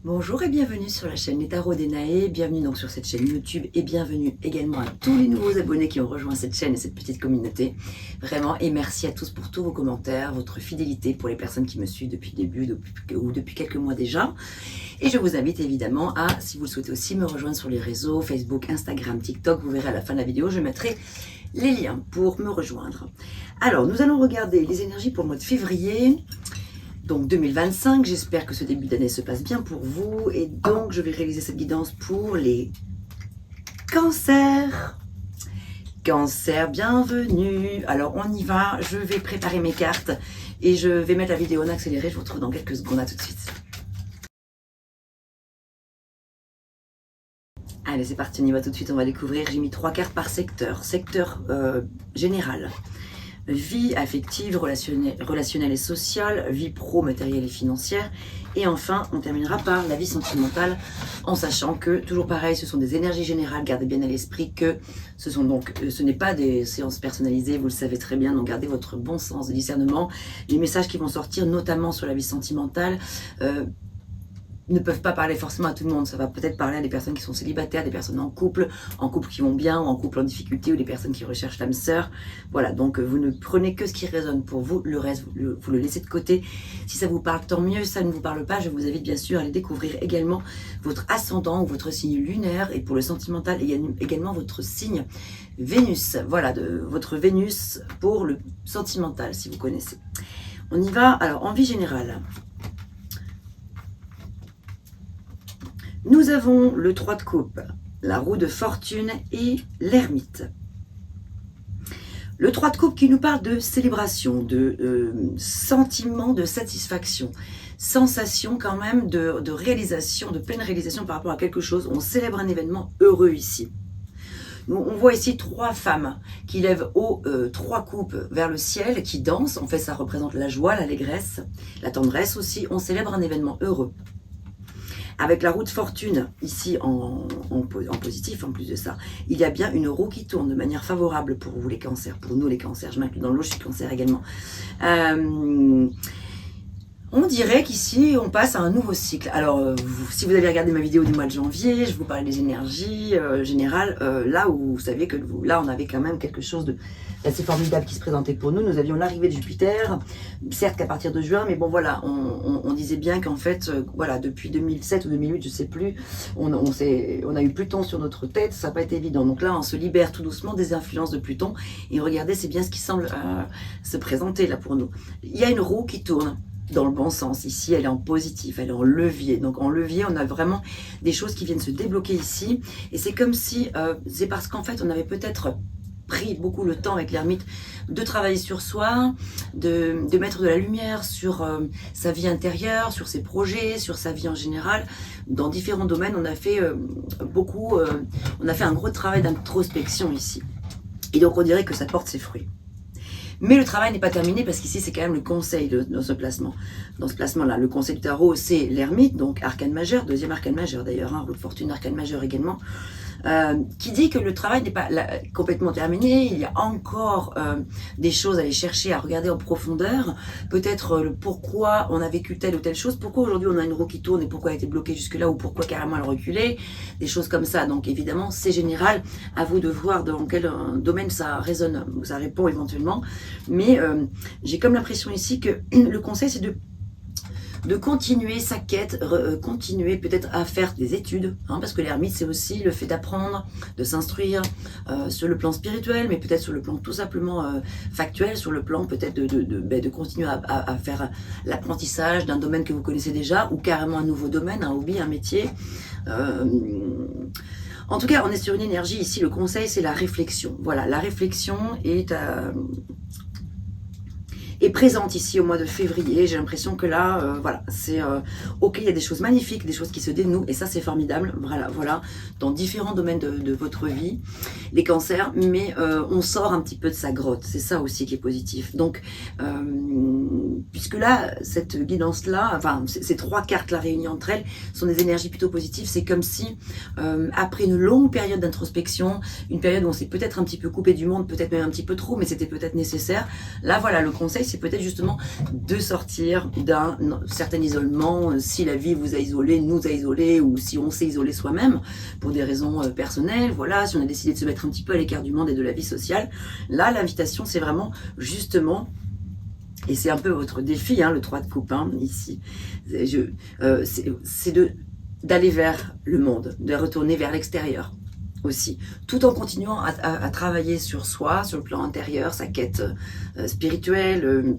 Bonjour et bienvenue sur la chaîne Les Tarots d'Enae, bienvenue donc sur cette chaîne YouTube et bienvenue également à tous les nouveaux abonnés qui ont rejoint cette chaîne et cette petite communauté. Vraiment, et merci à tous pour tous vos commentaires, votre fidélité pour les personnes qui me suivent depuis le début ou depuis quelques mois déjà. Et je vous invite évidemment à, si vous le souhaitez aussi, me rejoindre sur les réseaux Facebook, Instagram, TikTok. Vous verrez à la fin de la vidéo, je mettrai les liens pour me rejoindre. Alors, nous allons regarder les énergies pour le mois de février. Donc 2025, j'espère que ce début d'année se passe bien pour vous. Et donc, je vais réaliser cette guidance pour les cancers. Cancer, bienvenue. Alors, on y va. Je vais préparer mes cartes et je vais mettre la vidéo en accéléré. Je vous retrouve dans quelques secondes. À tout de suite. Allez, c'est parti. On y va tout de suite. On va découvrir. J'ai mis 3 cartes par secteur. Secteur général. Vie affective, relationnelle et sociale, vie pro, matérielle et financière. Et enfin, on terminera par la vie sentimentale, en sachant que, toujours pareil, ce sont des énergies générales. Gardez bien à l'esprit que ce n'est pas des séances personnalisées, vous le savez très bien, donc gardez votre bon sens de discernement. Les messages qui vont sortir, notamment sur la vie sentimentale, ne peuvent pas parler forcément à tout le monde. Ça va peut-être parler à des personnes qui sont célibataires, des personnes en couple qui vont bien, ou en couple en difficulté, ou des personnes qui recherchent l'âme sœur. Voilà, donc vous ne prenez que ce qui résonne pour vous, le reste, vous le laissez de côté. Si ça vous parle, tant mieux. Si ça ne vous parle pas, je vous invite bien sûr à aller découvrir également votre ascendant ou votre signe lunaire, et pour le sentimental, également votre signe Vénus. Voilà, votre Vénus pour le sentimental, si vous connaissez. On y va. Alors, en vie générale, nous avons le 3 de coupe, la roue de fortune et l'ermite. Le 3 de coupe qui nous parle de célébration, de sentiment de satisfaction, sensation quand même de réalisation, de pleine réalisation par rapport à quelque chose. On célèbre un événement heureux ici. On voit ici 3 femmes qui lèvent haut 3 coupes vers le ciel, qui dansent. En fait, ça représente la joie, l'allégresse, la tendresse aussi. On célèbre un événement heureux. Avec la roue de fortune, ici en positif en plus de ça, il y a bien une roue qui tourne de manière favorable pour vous les cancers, pour nous les cancers, je m'inclus dans l'eau, je suis cancer également. On dirait qu'ici, on passe à un nouveau cycle. Alors, si vous avez regardé ma vidéo du mois de janvier, je vous parlais des énergies générales, là où vous savez que là, on avait quand même quelque chose d'assez formidable qui se présentait pour nous. Nous avions l'arrivée de Jupiter, certes qu'à partir de juin, mais bon voilà, on disait bien qu'en fait, voilà, depuis 2007 ou 2008, je sais plus, on a eu Pluton sur notre tête, ça n'a pas été évident. Donc là, on se libère tout doucement des influences de Pluton, et regardez, c'est bien ce qui semble se présenter là pour nous. Il y a une roue qui tourne dans le bon sens. Ici, elle est en positif, elle est en levier. Donc en levier, on a vraiment des choses qui viennent se débloquer ici. Et c'est comme si, c'est parce qu'en fait, on avait peut-être pris beaucoup le temps avec l'ermite de travailler sur soi, de mettre de la lumière sur sa vie intérieure, sur ses projets, sur sa vie en général. Dans différents domaines, on a fait on a fait un gros travail d'introspection ici. Et donc on dirait que ça porte ses fruits. Mais le travail n'est pas terminé, parce qu'ici, c'est quand même le conseil dans ce placement. Dans ce placement-là, le conseil du tarot, c'est l'ermite, donc arcane majeur, deuxième arcane majeur d'ailleurs, roue de fortune, arcane majeur également, qui dit que le travail n'est pas complètement terminé. Il y a encore des choses à aller chercher, à regarder en profondeur. Peut-être le pourquoi on a vécu telle ou telle chose, pourquoi aujourd'hui on a une roue qui tourne et pourquoi elle a été bloquée jusque-là, ou pourquoi carrément elle reculait, des choses comme ça. Donc évidemment, c'est général, à vous de voir dans quel domaine ça résonne, ça répond éventuellement. Mais j'ai comme l'impression ici que le conseil, c'est de continuer sa quête, continuer peut-être à faire des études, parce que l'ermite, c'est aussi le fait d'apprendre, de s'instruire sur le plan spirituel, mais peut-être sur le plan tout simplement factuel, sur le plan peut-être de continuer à faire l'apprentissage d'un domaine que vous connaissez déjà, ou carrément un nouveau domaine, un hobby, un métier. En tout cas, on est sur une énergie ici, le conseil, c'est la réflexion. Voilà, la réflexion est présente ici au mois de février. J'ai l'impression que là, voilà, c'est ok, il y a des choses magnifiques, des choses qui se dénouent, et ça c'est formidable, voilà, dans différents domaines de votre vie, les cancers, mais on sort un petit peu de sa grotte, c'est ça aussi qui est positif. Donc, puisque puisque là, cette guidance-là, enfin, ces 3 cartes-là réunies entre elles, sont des énergies plutôt positives. C'est comme si, après une longue période d'introspection, une période où on s'est peut-être un petit peu coupé du monde, peut-être même un petit peu trop, mais c'était peut-être nécessaire. Là, voilà, le conseil, c'est peut-être justement de sortir d'un certain isolement, si la vie vous a isolé, nous a isolé, ou si on s'est isolé soi-même, pour des raisons personnelles, voilà, si on a décidé de se mettre un petit peu à l'écart du monde et de la vie sociale. Là, l'invitation, c'est vraiment justement, et c'est un peu votre défi, hein, le 3 de coupe, hein, ici, c'est d'aller vers le monde, de retourner vers l'extérieur aussi, tout en continuant à travailler sur soi, sur le plan intérieur, sa quête spirituelle,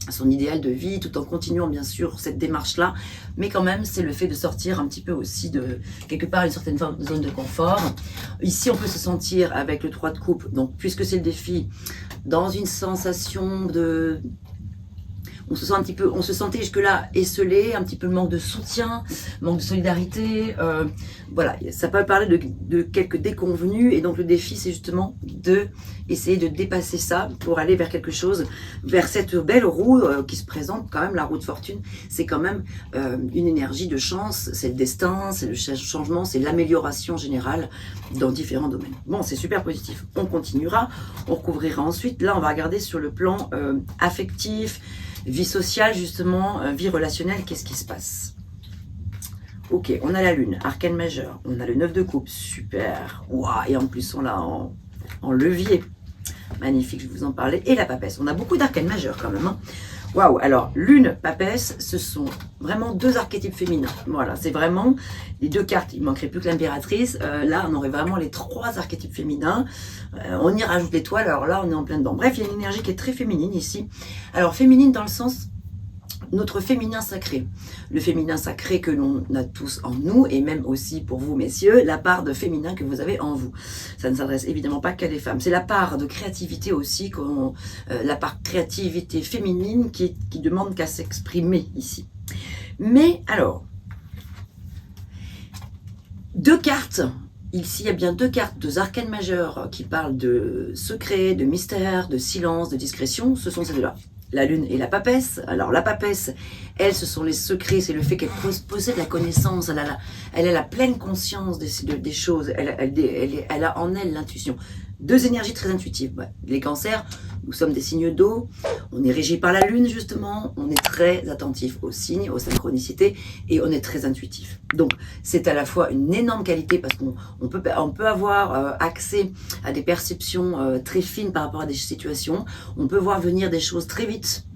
son idéal de vie, tout en continuant bien sûr cette démarche-là, mais quand même c'est le fait de sortir un petit peu aussi de quelque part une certaine zone de confort. Ici on peut se sentir avec le 3 de coupe, donc puisque c'est le défi, dans une sensation de... On se sent un petit peu, on se sentait jusque-là esselé, un petit peu le manque de soutien, manque de solidarité. Voilà, ça peut parler de quelques déconvenus. Et donc le défi, c'est justement de essayer de dépasser ça pour aller vers quelque chose, vers cette belle roue qui se présente quand même, la roue de fortune. C'est quand même une énergie de chance, c'est le destin, c'est le changement, c'est l'amélioration générale dans différents domaines. Bon, c'est super positif. On continuera, on recouvrira ensuite. Là, on va regarder sur le plan affectif, vie sociale justement, vie relationnelle, qu'est-ce qui se passe? Ok, on a la lune, arcane majeur, on a le 9 de coupe, super, waouh, et en plus on l'a en levier, magnifique, je vous en parlais, et la papesse, on a beaucoup d'arcanes majeurs quand même, hein. Waouh, alors lune, papesse, ce sont vraiment 2 archétypes féminins. Voilà, c'est vraiment les 2 cartes. Il manquerait plus que l'impératrice. Là, on aurait vraiment les 3 archétypes féminins. On y rajoute l'étoile. Alors là, on est en plein dedans. Bref, il y a une énergie qui est très féminine ici. Alors féminine dans le sens notre féminin sacré. Le féminin sacré que l'on a tous en nous, et même aussi pour vous, messieurs, la part de féminin que vous avez en vous. Ça ne s'adresse évidemment pas qu'à des femmes. C'est la part de créativité aussi, la part créativité féminine qui demande qu'à s'exprimer ici. Mais alors, 2 cartes. Ici, il y a bien 2 cartes, 2 arcanes majeures qui parlent de secret, de mystère, de silence, de discrétion. Ce sont ces 2-là. La lune et la papesse. Alors la papesse, elle, ce sont les secrets, c'est le fait qu'elle possède la connaissance, elle a la pleine conscience des choses, elle a en elle l'intuition. 2 énergies très intuitives. Ouais. Les cancers, nous sommes des signes d'eau, on est régi par la lune justement, on est très attentif aux signes, aux synchronicités et on est très intuitif. Donc c'est à la fois une énorme qualité parce qu'on peut avoir accès à des perceptions très fines par rapport à des situations, on peut voir venir des choses très vite,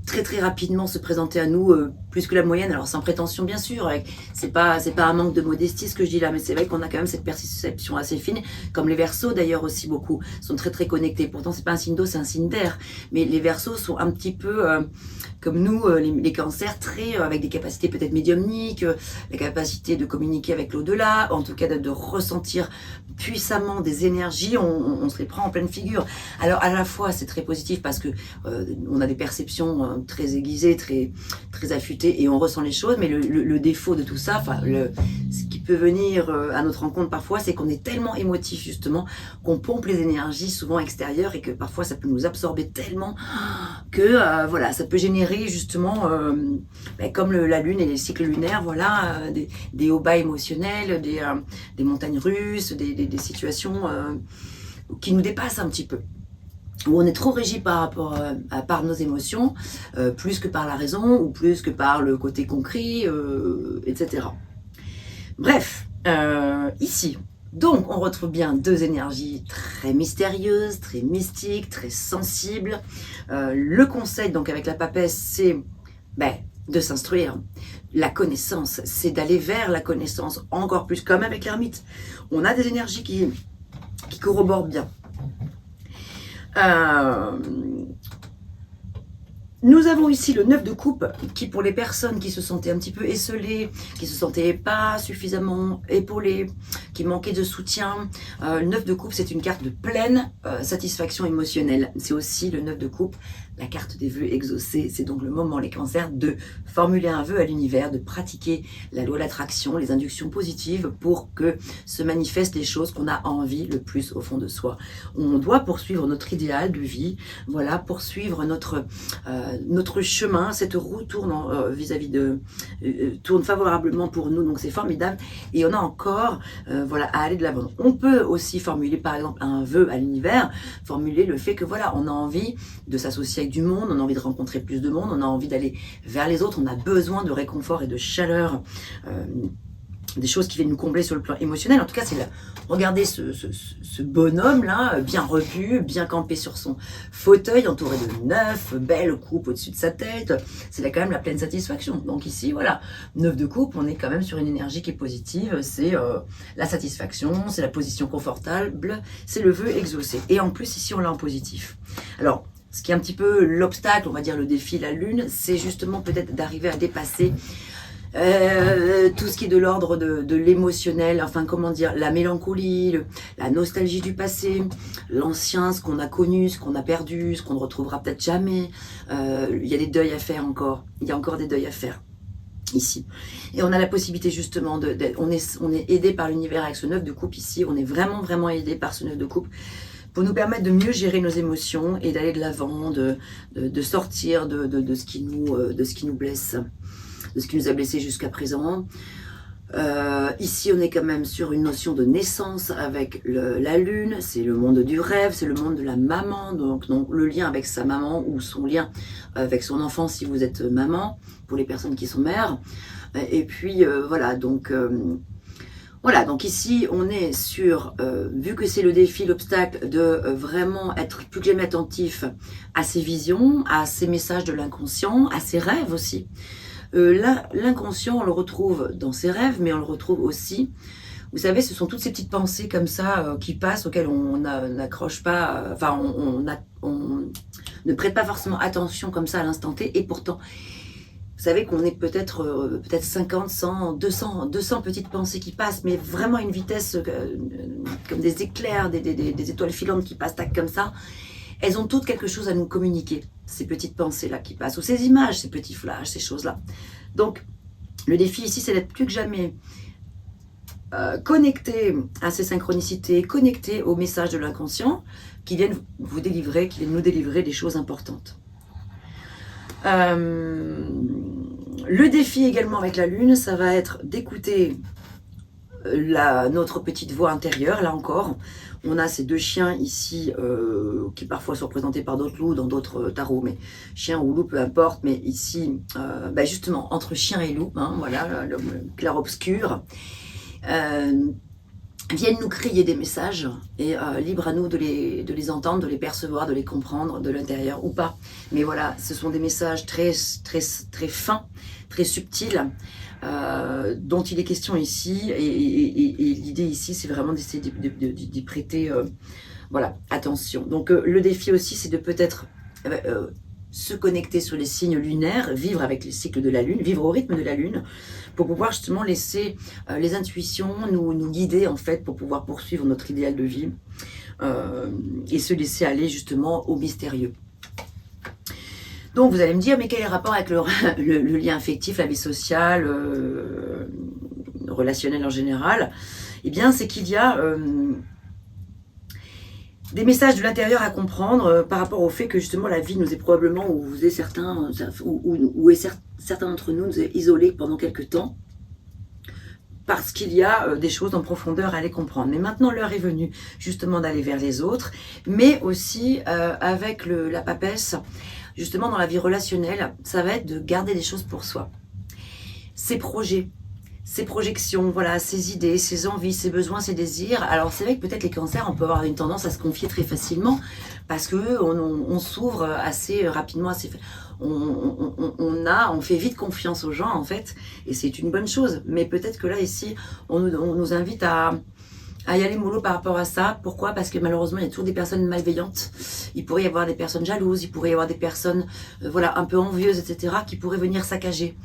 très rapidement se présenter à nous, plus que la moyenne, alors sans prétention bien sûr, c'est pas un manque de modestie ce que je dis là, mais c'est vrai qu'on a quand même cette perception assez fine, comme les Verseaux d'ailleurs aussi beaucoup, sont très connectés, pourtant c'est pas un signe d'eau, c'est un signe d'air, mais les Verseaux sont un petit peu comme nous, les cancers, avec des capacités peut-être médiumniques, la capacité de communiquer avec l'au-delà, en tout cas de ressentir puissamment des énergies, on se les prend en pleine figure. Alors à la fois c'est très positif parce que on a des perceptions très aiguisées, très affûtées et on ressent les choses, mais le défaut de tout ça, ce qui peut venir à notre rencontre parfois, c'est qu'on est tellement émotif justement qu'on pompe les énergies souvent extérieures et que parfois ça peut nous absorber tellement que voilà, ça peut générer justement comme la lune et les cycles lunaires, voilà, des hauts bas émotionnels, des montagnes russes, des situations qui nous dépassent un petit peu, où on est trop régi par nos émotions, plus que par la raison, ou plus que par le côté concret, etc. Bref, ici, donc on retrouve bien 2 énergies très mystérieuses, très mystiques, très sensibles. Le conseil, donc avec la papesse, c'est de s'instruire. La connaissance, c'est d'aller vers la connaissance, encore plus, comme avec l'ermite. On a des énergies qui corroborent bien. Nous avons ici le 9 de coupe qui, pour les personnes qui se sentaient un petit peu esselées, qui se sentaient pas suffisamment épaulées, qui manquaient de soutien, le 9 de coupe, c'est une carte de pleine satisfaction émotionnelle. C'est aussi le 9 de coupe, la carte des vœux exaucés. C'est donc le moment, les cancers, de formuler un vœu à l'univers, de pratiquer la loi de l'attraction, les inductions positives pour que se manifestent les choses qu'on a envie le plus au fond de soi. On doit poursuivre notre idéal de vie, voilà, poursuivre notre chemin. Cette roue tourne tourne favorablement pour nous, donc c'est formidable. Et on a encore voilà, à aller de l'avant. On peut aussi formuler par exemple un vœu à l'univers, formuler le fait que voilà, on a envie de s'associer avec du monde, on a envie de rencontrer plus de monde, on a envie d'aller vers les autres, on a besoin de réconfort et de chaleur, des choses qui viennent nous combler sur le plan émotionnel. En tout cas, c'est là. Regardez ce bonhomme-là, bien repu, bien campé sur son fauteuil, entouré de 9, belle coupe au-dessus de sa tête. C'est là quand même la pleine satisfaction. Donc ici, voilà, 9 de coupe, on est quand même sur une énergie qui est positive. C'est la satisfaction, c'est la position confortable, c'est le vœu exaucé. Et en plus, ici, on l'a en positif. Alors, ce qui est un petit peu l'obstacle, on va dire le défi, la lune, c'est justement peut-être d'arriver à dépasser tout ce qui est de l'ordre de l'émotionnel, enfin comment dire, la mélancolie, la nostalgie du passé, l'ancien, ce qu'on a connu, ce qu'on a perdu, ce qu'on ne retrouvera peut-être jamais. Il y a des deuils à faire encore, il y a encore des deuils à faire ici. Et on a la possibilité justement, on est aidé par l'univers avec ce 9 de coupe ici, on est vraiment aidé par ce 9 de coupe pour nous permettre de mieux gérer nos émotions et d'aller de l'avant, de sortir de ce qui nous blesse, de ce qui nous a blessés jusqu'à présent. Ici, on est quand même sur une notion de naissance avec la lune, c'est le monde du rêve, c'est le monde de la maman, donc le lien avec sa maman ou son lien avec son enfant si vous êtes maman, pour les personnes qui sont mères. Et puis voilà, donc ici on est sur, vu que c'est le défi, l'obstacle de vraiment être plus que jamais attentif à ses visions, à ses messages de l'inconscient, à ses rêves aussi. L'inconscient, on le retrouve dans ses rêves, mais on le retrouve aussi, vous savez, ce sont toutes ces petites pensées comme ça qui passent, auxquelles on n'accroche pas, enfin on ne prête pas forcément attention comme ça à l'instant T, et pourtant, vous savez qu'on est peut-être 50, 100, 200 petites pensées qui passent, mais vraiment à une vitesse comme des éclairs, des étoiles filantes qui passent tac comme ça. Elles ont toutes quelque chose à nous communiquer, ces petites pensées-là qui passent, ou ces images, ces petits flashs, ces choses-là. Donc, le défi ici, c'est d'être plus que jamais connecté à ces synchronicités, connecté aux messages de l'inconscient qui viennent vous délivrer, qui viennent nous délivrer des choses importantes. Le défi également avec la lune, ça va être d'écouter notre petite voix intérieure, là encore. On a ces deux chiens ici qui parfois sont représentés par d'autres loups dans d'autres tarots, mais chien ou loup, peu importe. Mais ici, justement, entre chien et loup, hein, voilà, le clair-obscur, viennent nous crier des messages et libre à nous de les entendre, de les percevoir, de les comprendre de l'intérieur ou pas. Mais voilà, ce sont des messages très fins, très subtils, dont il est question ici, et l'idée ici, c'est vraiment d'essayer d'y prêter voilà, attention. Donc le défi aussi, c'est de peut-être se connecter sur les signes lunaires, vivre avec les cycles de la lune, vivre au rythme de la lune, pour pouvoir justement laisser les intuitions nous guider en fait, pour pouvoir poursuivre notre idéal de vie et se laisser aller justement au mystérieux. Donc vous allez me dire, mais quel est le rapport avec le lien affectif, la vie sociale, relationnelle en général? Eh bien, c'est qu'il y a des messages de l'intérieur à comprendre par rapport au fait que justement la vie nous est probablement, certains d'entre nous est isolés pendant quelques temps, parce qu'il y a des choses en profondeur à aller comprendre. Mais maintenant, l'heure est venue justement d'aller vers les autres, mais aussi avec la papesse, justement dans la vie relationnelle, ça va être de garder des choses pour soi. Ses projets, ses projections, voilà, ses idées, ses envies, ses besoins, ses désirs. Alors c'est vrai que peut-être les cancers, on peut avoir une tendance à se confier très facilement parce que on s'ouvre assez rapidement, on fait vite confiance aux gens en fait, et c'est une bonne chose. Mais peut-être que là ici, on nous invite à à y aller mollo par rapport à ça. Pourquoi? Parce que malheureusement, il y a toujours des personnes malveillantes. Il pourrait y avoir des personnes jalouses, il pourrait y avoir des personnes voilà, un peu envieuses, etc., qui pourraient venir saccager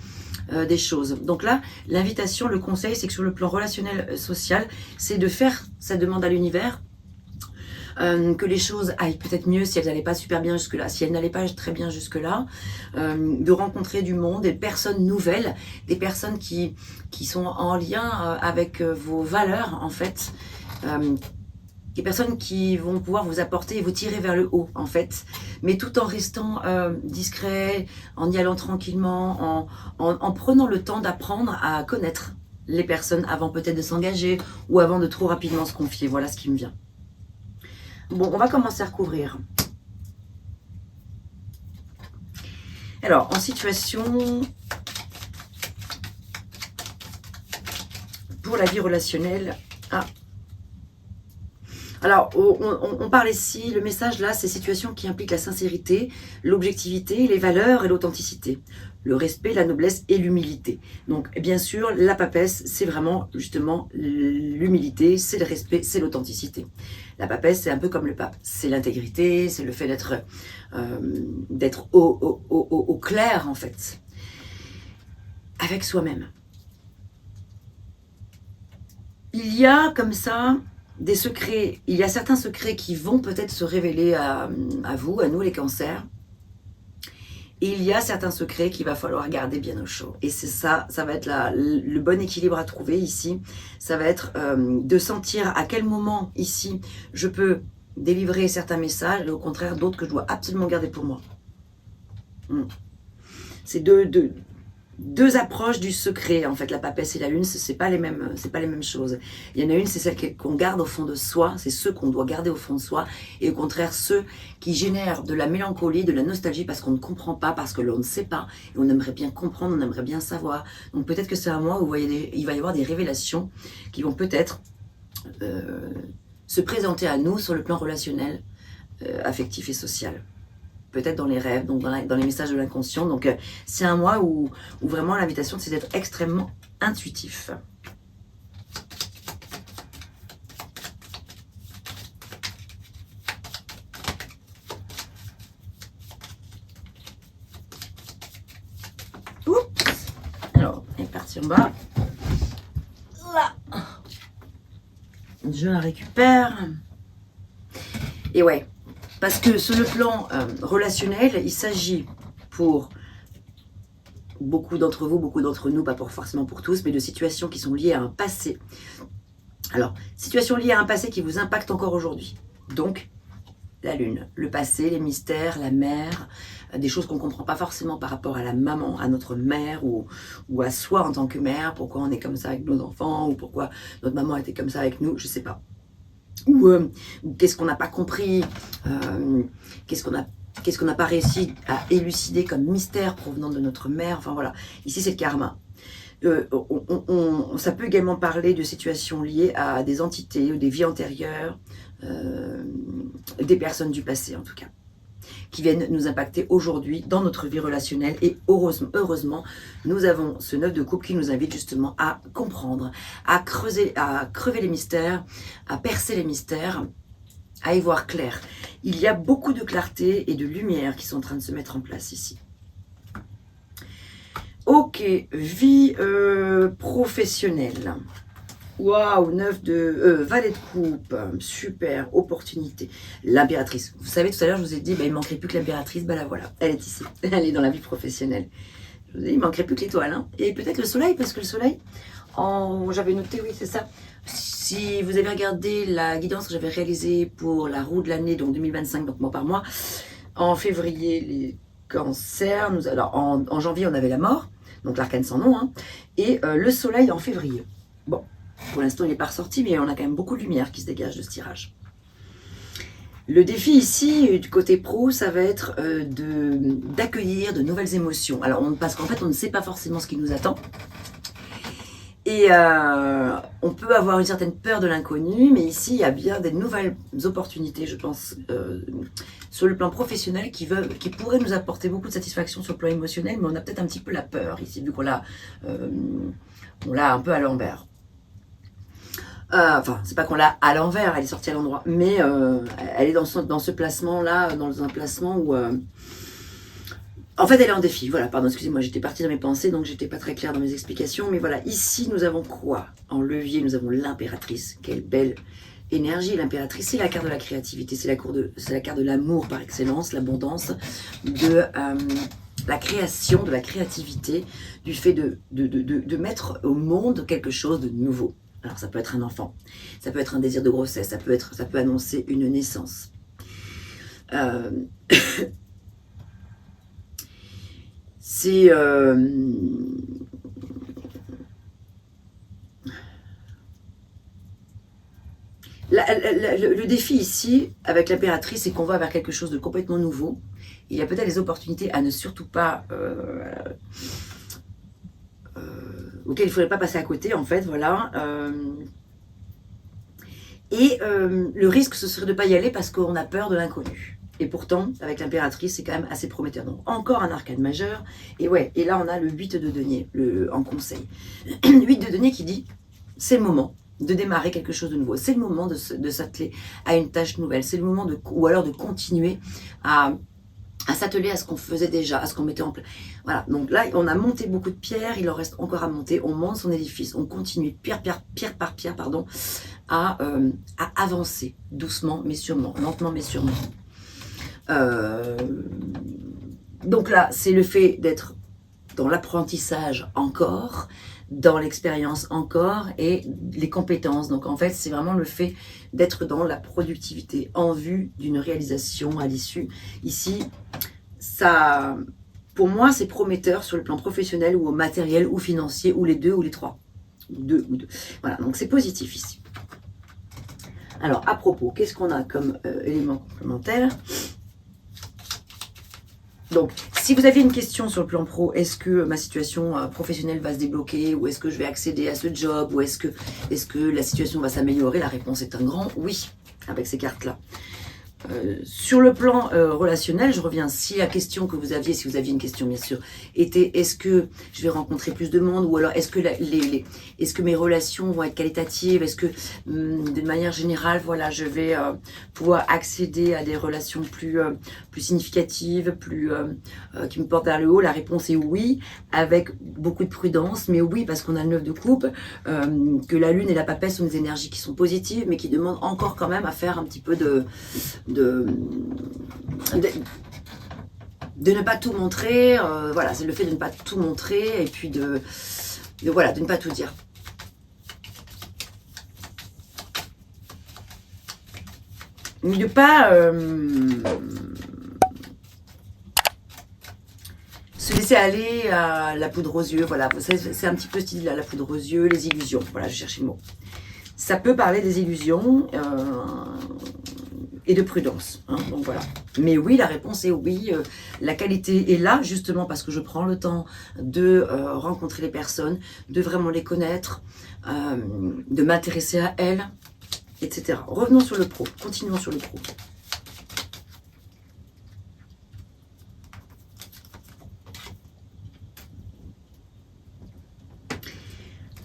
des choses. Donc là, l'invitation, le conseil, c'est que sur le plan relationnel, social, c'est de faire cette demande à l'univers, que les choses aillent peut-être mieux si elles n'allaient pas super bien jusque-là, si elles n'allaient pas très bien jusque-là, de rencontrer du monde, des personnes nouvelles, des personnes qui sont en lien avec vos valeurs en fait, des personnes qui vont pouvoir vous apporter et vous tirer vers le haut en fait, mais tout en restant discret, en y allant tranquillement, en prenant le temps d'apprendre à connaître les personnes avant peut-être de s'engager ou avant de trop rapidement se confier. Voilà ce qui me vient. Bon, on va commencer à recouvrir. Alors, en situation pour la vie relationnelle. Alors, on parle ici, le message là, c'est situation qui implique la sincérité, l'objectivité, les valeurs et l'authenticité. Le respect, la noblesse et l'humilité. Donc, bien sûr, la papesse, c'est vraiment justement l'humilité, c'est le respect, c'est l'authenticité. La papesse, c'est un peu comme le pape. C'est l'intégrité, c'est le fait d'être au clair, en fait, avec soi-même. Il y a comme ça des secrets, il y a certains secrets qui vont peut-être se révéler à vous, à nous les cancers. Et il y a certains secrets qu'il va falloir garder bien au chaud. Et c'est ça, ça va être le bon équilibre à trouver ici. Ça va être de sentir à quel moment ici je peux délivrer certains messages et au contraire d'autres que je dois absolument garder pour moi. C'est deux approches du secret, en fait, la papesse et la lune, c'est pas les mêmes choses. Il y en a une, c'est celle qu'on garde au fond de soi, c'est ceux qu'on doit garder au fond de soi, et au contraire ceux qui génèrent de la mélancolie, de la nostalgie, parce qu'on ne comprend pas, parce que l'on ne sait pas, et on aimerait bien comprendre, on aimerait bien savoir. Donc peut-être que c'est un mois où il va y avoir des révélations qui vont peut-être se présenter à nous sur le plan relationnel, affectif et social. Peut-être dans les rêves, donc dans les messages de l'inconscient. Donc c'est un mois où vraiment l'invitation c'est d'être extrêmement intuitif. Oups. Alors, elle est partie en bas. Là. Je la récupère. Et ouais. Parce que sur le plan relationnel, il s'agit pour beaucoup d'entre vous, beaucoup d'entre nous, pas forcément pour tous, mais de situations qui sont liées à un passé. Alors, situations liées à un passé qui vous impacte encore aujourd'hui. Donc, la lune, le passé, les mystères, la mère, des choses qu'on ne comprend pas forcément par rapport à la maman, à notre mère ou à soi en tant que mère, pourquoi on est comme ça avec nos enfants ou pourquoi notre maman était comme ça avec nous, je ne sais pas. Ou qu'est-ce qu'on n'a pas compris, qu'est-ce qu'on n'a pas réussi à élucider comme mystère provenant de notre mère. Enfin voilà, ici c'est le karma. Ça peut également parler de situations liées à des entités ou des vies antérieures, des personnes du passé en tout cas, qui viennent nous impacter aujourd'hui dans notre vie relationnelle. Et heureusement, nous avons ce 9 de coupe qui nous invite justement à comprendre, à crever les mystères, à percer les mystères, à y voir clair. Il y a beaucoup de clarté et de lumière qui sont en train de se mettre en place ici. Ok, vie professionnelle. Waouh, 9 de valet de coupe, super, opportunité. L'impératrice. Vous savez, tout à l'heure, je vous ai dit, il ne manquerait plus que l'impératrice. Ben la voilà, elle est ici. Elle est dans la vie professionnelle. Je vous ai dit, il ne manquerait plus que l'étoile. Hein. Et peut-être le soleil, parce que le soleil, j'avais noté, oui, c'est ça. Si vous avez regardé la guidance que j'avais réalisée pour la roue de l'année, donc 2025, donc mois par mois, en février, les cancers, alors en janvier, on avait la mort, donc l'arcane sans nom, hein, et le soleil en février. Bon. Pour l'instant, il n'est pas ressorti, mais on a quand même beaucoup de lumière qui se dégage de ce tirage. Le défi ici, du côté pro, ça va être d'accueillir de nouvelles émotions. Alors, parce qu'en fait, on ne sait pas forcément ce qui nous attend. Et on peut avoir une certaine peur de l'inconnu, mais ici, il y a bien des nouvelles opportunités, je pense, sur le plan professionnel qui pourraient nous apporter beaucoup de satisfaction sur le plan émotionnel, mais on a peut-être un petit peu la peur ici, vu qu'on l'a un peu à l'envers. Enfin, c'est pas qu'on l'a à l'envers, elle est sortie à l'endroit, mais elle est dans ce placement-là, dans un placement où... en fait, elle est en défi. Voilà, pardon, excusez-moi, j'étais partie dans mes pensées, donc j'étais pas très claire dans mes explications. Mais voilà, ici, nous avons quoi? En levier, nous avons l'impératrice. Quelle belle énergie, l'impératrice. C'est la carte de la créativité, c'est la carte de l'amour par excellence, l'abondance, de la création, de la créativité, du fait de mettre au monde quelque chose de nouveau. Alors, ça peut être un enfant, ça peut être un désir de grossesse, ça peut annoncer une naissance. C'est le défi ici avec l'impératrice, c'est qu'on va vers quelque chose de complètement nouveau. Il y a peut-être des opportunités à ne surtout pas auxquelles il ne faudrait pas passer à côté, en fait, voilà. Le risque, ce serait de ne pas y aller parce qu'on a peur de l'inconnu. Et pourtant, avec l'impératrice, c'est quand même assez prometteur. Donc, encore un arcane majeur. Et ouais, et là, on a le 8 de denier en conseil. 8 de denier qui dit, c'est le moment de démarrer quelque chose de nouveau. C'est le moment de s'atteler à une tâche nouvelle. C'est le moment ou alors de continuer à s'atteler à ce qu'on faisait déjà, à ce qu'on mettait en place. Voilà, donc là, on a monté beaucoup de pierres, il en reste encore à monter. On monte son édifice, on continue pierre par pierre, à avancer doucement mais sûrement, lentement mais sûrement. Donc là, c'est le fait d'être dans l'apprentissage encore, dans l'expérience encore et les compétences. Donc en fait, c'est vraiment le fait d'être dans la productivité en vue d'une réalisation à l'issue. Ici, ça, pour moi, c'est prometteur sur le plan professionnel ou matériel ou financier ou les deux ou les trois. Deux. Voilà, donc c'est positif ici. Alors, à propos, qu'est-ce qu'on a comme élément complémentaire? Donc, si vous aviez une question sur le plan pro, est-ce que ma situation professionnelle va se débloquer, ou est-ce que je vais accéder à ce job, ou est-ce que la situation va s'améliorer? La réponse est un grand oui, avec ces cartes-là. Sur le plan relationnel, je reviens, si la question que vous aviez, si vous aviez une question bien sûr, était est-ce que je vais rencontrer plus de monde, ou alors est-ce que mes relations vont être qualitatives, est-ce que d'une manière générale, voilà, je vais pouvoir accéder à des relations plus significatives, qui me portent vers le haut? La réponse est oui, avec beaucoup de prudence, mais oui, parce qu'on a le 9 de coupe, que la lune et la papesse sont des énergies qui sont positives, mais qui demandent encore quand même à faire un petit peu de ne pas tout montrer, voilà, c'est le fait de ne pas tout montrer, et puis voilà, de ne pas tout dire. Mais de ne pas se laisser aller à la poudre aux yeux, voilà, c'est un petit peu style la poudre aux yeux, les illusions, voilà, je cherchais le mot. Ça peut parler des illusions, et de prudence, hein, donc voilà. Mais oui, la réponse est oui, la qualité est là, justement parce que je prends le temps de rencontrer les personnes, de vraiment les connaître, de m'intéresser à elles, etc. Revenons sur le pro, continuons sur le pro.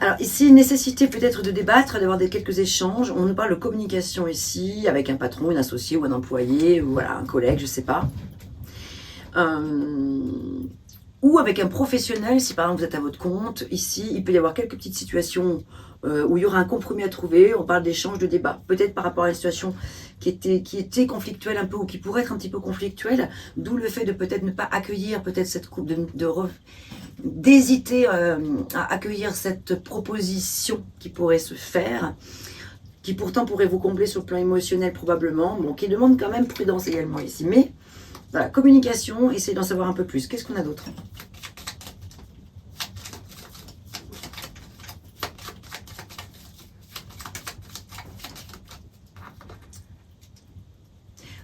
Alors ici, nécessité peut-être de débattre, d'avoir quelques échanges. On nous parle de communication ici, avec un patron, une associée ou un employé, ou voilà, un collègue, je ne sais pas. Ou avec un professionnel, si par exemple vous êtes à votre compte. Ici, il peut y avoir quelques petites situations où il y aura un compromis à trouver. On parle d'échange, de débat. Peut-être par rapport à une situation qui était conflictuelle un peu, ou qui pourrait être un petit peu conflictuelle. D'où le fait de peut-être ne pas accueillir peut-être cette coupe, d'hésiter à accueillir cette proposition qui pourrait se faire, qui pourtant pourrait vous combler sur le plan émotionnel probablement, bon, qui demande quand même prudence également ici. Mais voilà, communication, essayez d'en savoir un peu plus. Qu'est-ce qu'on a d'autre ?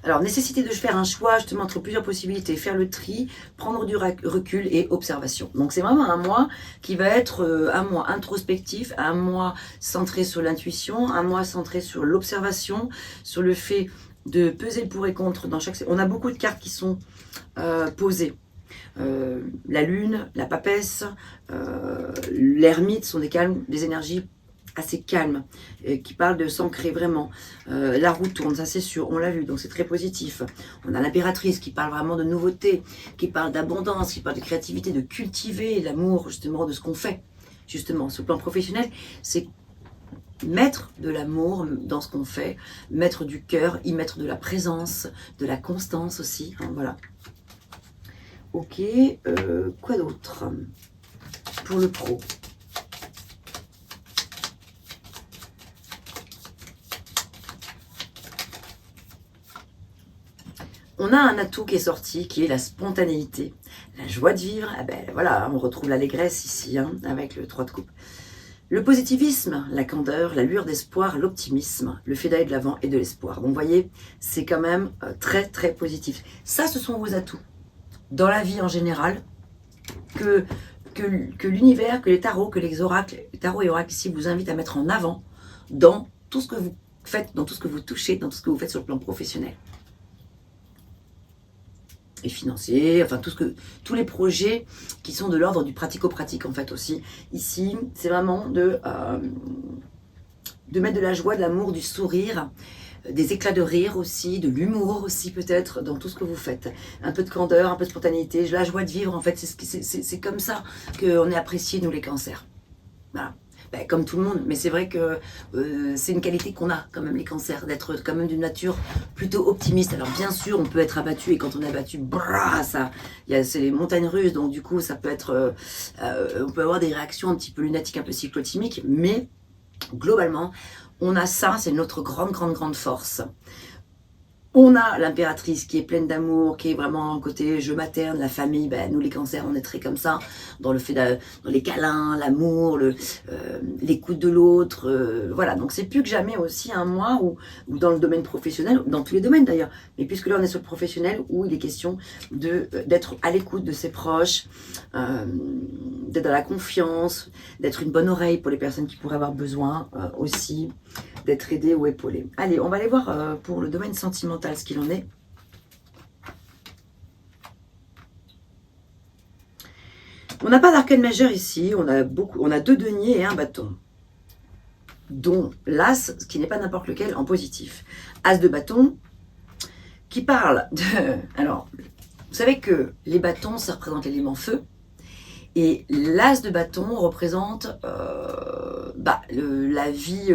Alors, nécessité de faire un choix justement entre plusieurs possibilités, faire le tri, prendre du recul et observation. Donc, c'est vraiment un mois qui va être un mois introspectif, un mois centré sur l'intuition, un mois centré sur l'observation, sur le fait de peser le pour et contre dans chaque... On a beaucoup de cartes qui sont posées. La lune, la papesse, l'ermite sont des calmes, des énergies assez calme, qui parle de s'ancrer vraiment. La roue tourne, ça c'est sûr, on l'a vu, donc c'est très positif. On a l'impératrice qui parle vraiment de nouveauté, qui parle d'abondance, qui parle de créativité, de cultiver l'amour justement de ce qu'on fait. Justement, sur le plan professionnel, c'est mettre de l'amour dans ce qu'on fait, mettre du cœur, y mettre de la présence, de la constance aussi, hein, voilà. Ok, quoi d'autre pour le pro? On a un atout qui est sorti, qui est la spontanéité, la joie de vivre. Ah ben voilà, on retrouve l'allégresse ici, hein, avec le 3 de coupe. Le positivisme, la candeur, la lueur d'espoir, l'optimisme, le fait d'aller de l'avant et de l'espoir. Donc vous voyez, c'est quand même très très positif. Ça, ce sont vos atouts. Dans la vie en général, que l'univers, que les tarots, que les oracles, les tarots et oracles ici vous invitent à mettre en avant dans tout ce que vous faites, dans tout ce que vous touchez, dans tout ce que vous faites sur le plan professionnel. Et financier, enfin tous les projets qui sont de l'ordre du pratico-pratique en fait aussi. Ici, c'est vraiment de mettre de la joie, de l'amour, du sourire, des éclats de rire aussi, de l'humour aussi peut-être dans tout ce que vous faites. Un peu de candeur, un peu de spontanéité, la joie de vivre en fait, c'est comme ça qu'on est apprécié nous les cancers. Voilà. Ben, comme tout le monde, mais c'est vrai que c'est une qualité qu'on a quand même les cancers, d'être quand même d'une nature plutôt optimiste. Alors bien sûr, on peut être abattu et quand on est abattu, c'est les montagnes russes, donc du coup ça peut être, on peut avoir des réactions un petit peu lunatiques, un peu cyclotimiques, mais globalement, on a ça, c'est notre grande force. On a l'impératrice qui est pleine d'amour, qui est vraiment un côté jeu materne, la famille. Ben, nous les cancers, on est très comme ça, dans le fait dans les câlins, l'amour, l'écoute de l'autre. Voilà, donc c'est plus que jamais aussi un mois où dans le domaine professionnel, dans tous les domaines d'ailleurs, mais puisque là on est sur le professionnel, où il est question d'être à l'écoute de ses proches, d'être dans la confiance, d'être une bonne oreille pour les personnes qui pourraient avoir besoin aussi, d'être aidé ou épaulé. Allez, on va aller voir pour le domaine sentimental ce qu'il en est. On n'a pas d'arcane majeur ici, on a 2 deniers et un bâton, dont l'as, qui n'est pas n'importe lequel, en positif. As de bâton, qui parle de... Alors, vous savez que les bâtons, ça représente l'élément feu, et l'as de bâton représente la vie,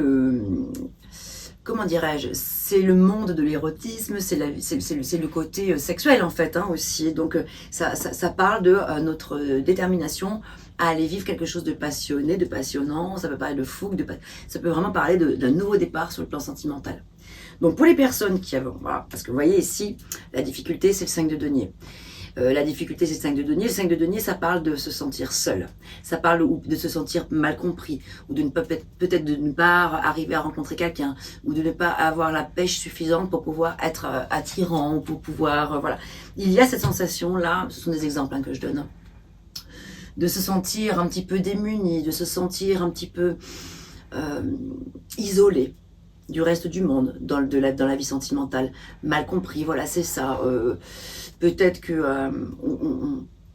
comment dirais-je, c'est le monde de l'érotisme, c'est le côté sexuel en fait aussi. Donc ça parle de notre détermination à aller vivre quelque chose de passionné, de passionnant, ça peut parler de fougue, ça peut vraiment parler d'un nouveau départ sur le plan sentimental. Donc pour les personnes qui avaient, voilà, parce que vous voyez ici, la difficulté c'est le 5 de denier. La difficulté, c'est le 5 de denier. Le 5 de denier, ça parle de se sentir seul. Ça parle de se sentir mal compris, ou de peut-être de ne pas arriver à rencontrer quelqu'un, ou de ne pas avoir la pêche suffisante pour pouvoir être attirant, ou pour pouvoir... voilà. Il y a cette sensation-là, ce sont des exemples que je donne, de se sentir un petit peu démuni, de se sentir un petit peu isolé du reste du monde dans la vie sentimentale, mal compris, voilà, c'est ça. Peut-être que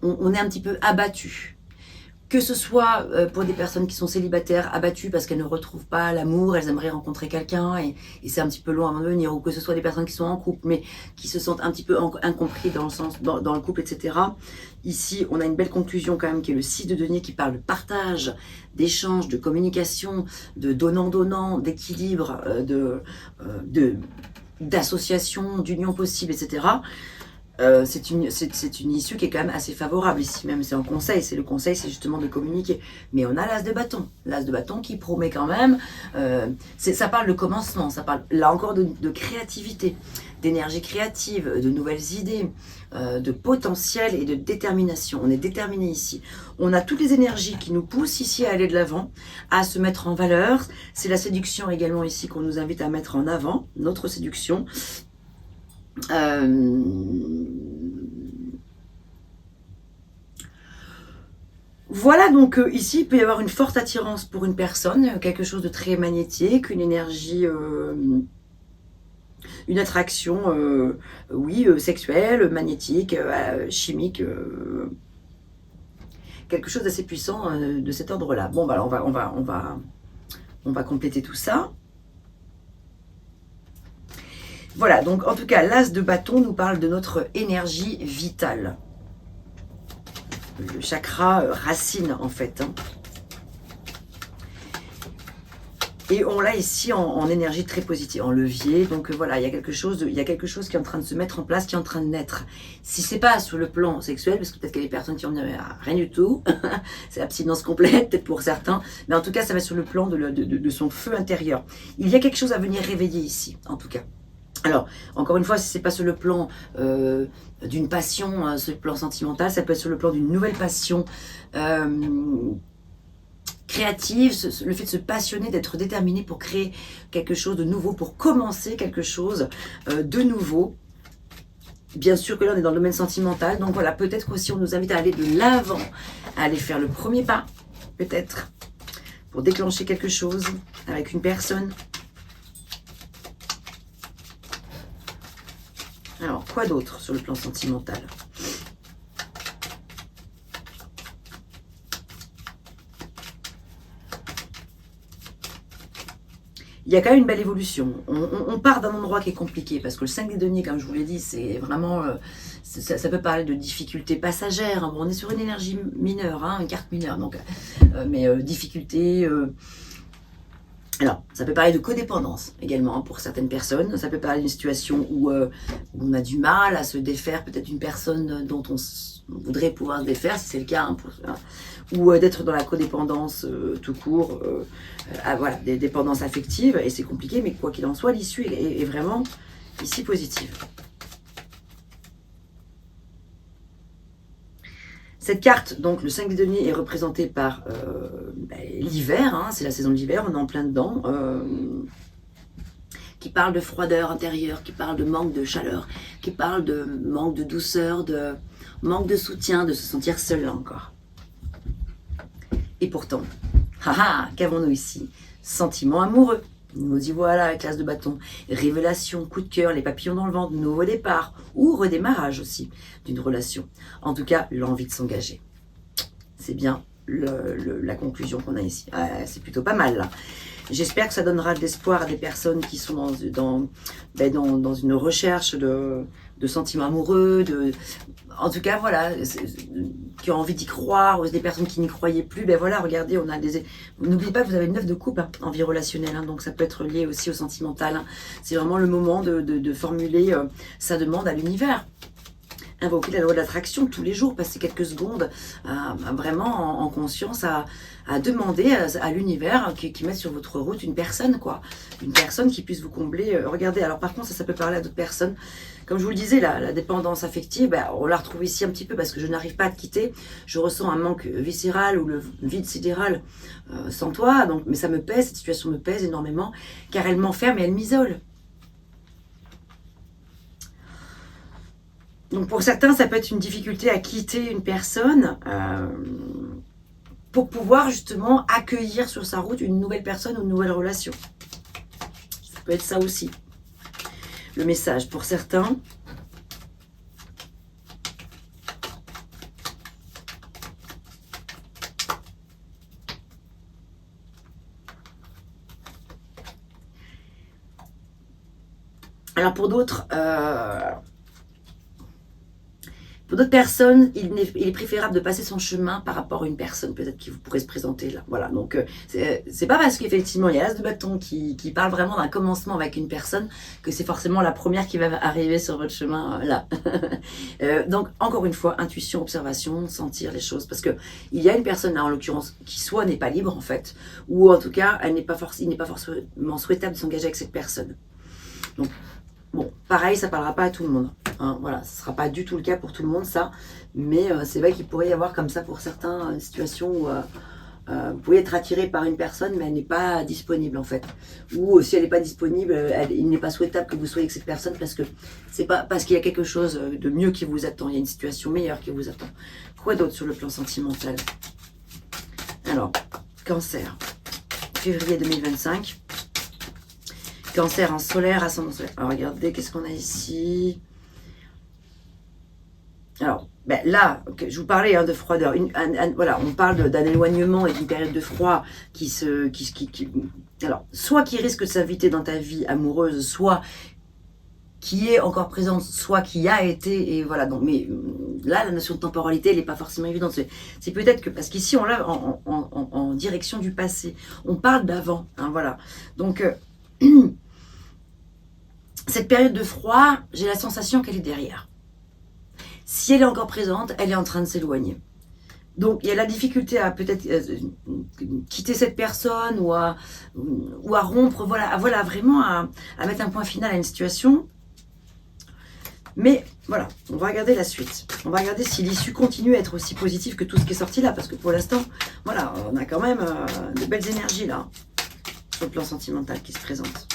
on est un petit peu abattu. Que ce soit pour des personnes qui sont célibataires, abattues parce qu'elles ne retrouvent pas l'amour, elles aimeraient rencontrer quelqu'un et c'est un petit peu long à venir, ou que ce soit des personnes qui sont en couple mais qui se sentent un petit peu incompris dans le couple, etc. Ici, on a une belle conclusion quand même qui est le 6 de denier qui parle de partage, d'échange, de communication, de donnant-donnant, d'équilibre, d'association, d'union possible, etc. C'est une issue qui est quand même assez favorable ici même, c'est un conseil, le conseil c'est justement de communiquer, mais on a l'as de bâton qui promet quand même, ça parle de commencement, ça parle là encore de créativité, d'énergie créative, de nouvelles idées, de potentiel et de détermination. On est déterminé ici, on a toutes les énergies qui nous poussent ici à aller de l'avant, à se mettre en valeur. C'est la séduction également ici qu'on nous invite à mettre en avant, notre séduction. Voilà, donc ici il peut y avoir une forte attirance pour une personne, quelque chose de très magnétique, une énergie, une attraction, oui, sexuelle, magnétique, chimique, quelque chose d'assez puissant de cet ordre-là. Bon, bah, on On va compléter tout ça. Voilà, donc en tout cas, l'as de bâton nous parle de notre énergie vitale. Le chakra racine, en fait. Hein. Et on l'a ici en énergie très positive, en levier. Donc voilà, il y a quelque chose qui est en train de se mettre en place, qui est en train de naître. Si c'est pas sur le plan sexuel, parce que peut-être qu'il y a des personnes qui ont dit rien du tout, c'est l'abstinence complète, peut-être pour certains, mais en tout cas, ça va sur le plan de son feu intérieur. Il y a quelque chose à venir réveiller ici, en tout cas. Alors, encore une fois, si c'est pas sur le plan d'une passion, sur le plan sentimental, ça peut être sur le plan d'une nouvelle passion créative, le fait de se passionner, d'être déterminé pour créer quelque chose de nouveau, pour commencer quelque chose de nouveau. Bien sûr que là, on est dans le domaine sentimental, donc voilà, peut-être qu'aussi on nous invite à aller de l'avant, à aller faire le premier pas, peut-être, pour déclencher quelque chose avec une personne. Alors, quoi d'autre sur le plan sentimental ? Il y a quand même une belle évolution. On part d'un endroit qui est compliqué, parce que le 5 des deniers, comme je vous l'ai dit, c'est vraiment... ça peut parler de difficultés passagères. Hein. Bon, on est sur une énergie mineure, hein, une carte mineure, donc, mais difficultés... Alors, ça peut parler de codépendance également pour certaines personnes. Ça peut parler d'une situation où on a du mal à se défaire peut-être d'une personne dont on voudrait pouvoir se défaire, si c'est le cas, hein, ou d'être dans la codépendance tout court, voilà, des dépendances affectives, et c'est compliqué, mais quoi qu'il en soit, l'issue est vraiment ici positive. Cette carte, donc le 5 des deniers, est représentée par l'hiver, hein, c'est la saison de l'hiver, on est en plein dedans, qui parle de froideur intérieure, qui parle de manque de chaleur, qui parle de manque de douceur, de manque de soutien, de se sentir seul là encore. Et pourtant, qu'avons-nous ici? Sentiment amoureux. Nous y voilà, classe de bâton, révélation, coup de cœur, les papillons dans le ventre, nouveau départ ou redémarrage aussi d'une relation. En tout cas, l'envie de s'engager. C'est bien la conclusion qu'on a ici. C'est plutôt pas mal là. J'espère que ça donnera de l'espoir à des personnes qui sont dans une recherche de sentiments amoureux, en tout cas, voilà, qui ont envie d'y croire, ou des personnes qui n'y croyaient plus, ben voilà, regardez, on a n'oubliez pas que vous avez une 9 de coupe hein, en vie relationnelle, hein, donc ça peut être lié aussi au sentimental. Hein. C'est vraiment le moment de formuler sa demande à l'univers. Invoquer la loi de l'attraction tous les jours, passer quelques secondes vraiment en conscience à demander à l'univers qui mette sur votre route une personne, quoi. Une personne qui puisse vous combler. Regardez, alors par contre, ça peut parler à d'autres personnes. Comme je vous le disais, la dépendance affective, on la retrouve ici un petit peu parce que je n'arrive pas à te quitter. Je ressens un manque viscéral ou le vide sidéral sans toi. Donc, mais ça me pèse, cette situation me pèse énormément car elle m'enferme et elle m'isole. Donc pour certains, ça peut être une difficulté à quitter une personne pour pouvoir justement accueillir sur sa route une nouvelle personne ou une nouvelle relation. Ça peut être ça aussi. Le message pour certains. Alors pour d'autres, personnes, il est préférable de passer son chemin par rapport à une personne peut-être qui vous pourrait se présenter là. Voilà, donc c'est pas parce qu'effectivement il y a l'as de bâton qui parle vraiment d'un commencement avec une personne que c'est forcément la première qui va arriver sur votre chemin là. Donc encore une fois, intuition, observation, sentir les choses, parce que il y a une personne là en l'occurrence qui soit n'est pas libre en fait, ou en tout cas il n'est pas forcément souhaitable de s'engager avec cette personne. Donc bon, pareil, ça ne parlera pas à tout le monde. Hein, voilà, ce ne sera pas du tout le cas pour tout le monde, ça. Mais c'est vrai qu'il pourrait y avoir comme ça pour certains une situation où vous pouvez être attiré par une personne, mais elle n'est pas disponible en fait. Ou si elle n'est pas disponible, il n'est pas souhaitable que vous soyez avec cette personne parce que c'est pas parce qu'il y a quelque chose de mieux qui vous attend. Il y a une situation meilleure qui vous attend. Quoi d'autre sur le plan sentimental? Alors, Cancer, février 2025. Cancer en solaire, ascendant solaire. Alors regardez, qu'est-ce qu'on a ici? Alors, ben là, je vous parlais de froideur. Voilà, on parle d'un éloignement et d'une période de froid alors, soit qui risque de s'inviter dans ta vie amoureuse, soit qui est encore présente, soit qui a été, et voilà. Donc, mais là, la notion de temporalité, elle n'est pas forcément évidente. C'est peut-être que, parce qu'ici, on l'a en direction du passé. On parle d'avant, hein, voilà. Donc, cette période de froid, j'ai la sensation qu'elle est derrière. Si elle est encore présente, elle est en train de s'éloigner. Donc, il y a la difficulté à peut-être quitter cette personne ou à rompre, voilà vraiment à mettre un point final à une situation. Mais voilà, on va regarder la suite. On va regarder si l'issue continue à être aussi positive que tout ce qui est sorti là. Parce que pour l'instant, voilà, on a quand même de belles énergies là, sur le plan sentimental qui se présentent.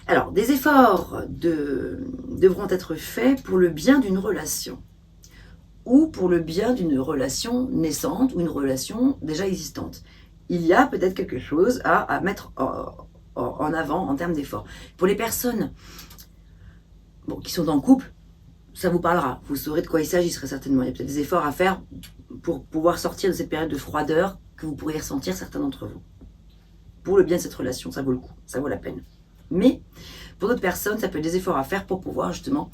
Alors, des efforts devront être faits pour le bien d'une relation ou pour le bien d'une relation naissante ou une relation déjà existante. Il y a peut-être quelque chose à mettre en avant en termes d'efforts. Pour les personnes qui sont en couple, ça vous parlera. Vous saurez de quoi il s'agit très certainement. Il y a peut-être des efforts à faire pour pouvoir sortir de cette période de froideur que vous pourriez ressentir certains d'entre vous. Pour le bien de cette relation, ça vaut le coup, ça vaut la peine. Mais pour d'autres personnes, ça peut être des efforts à faire pour pouvoir justement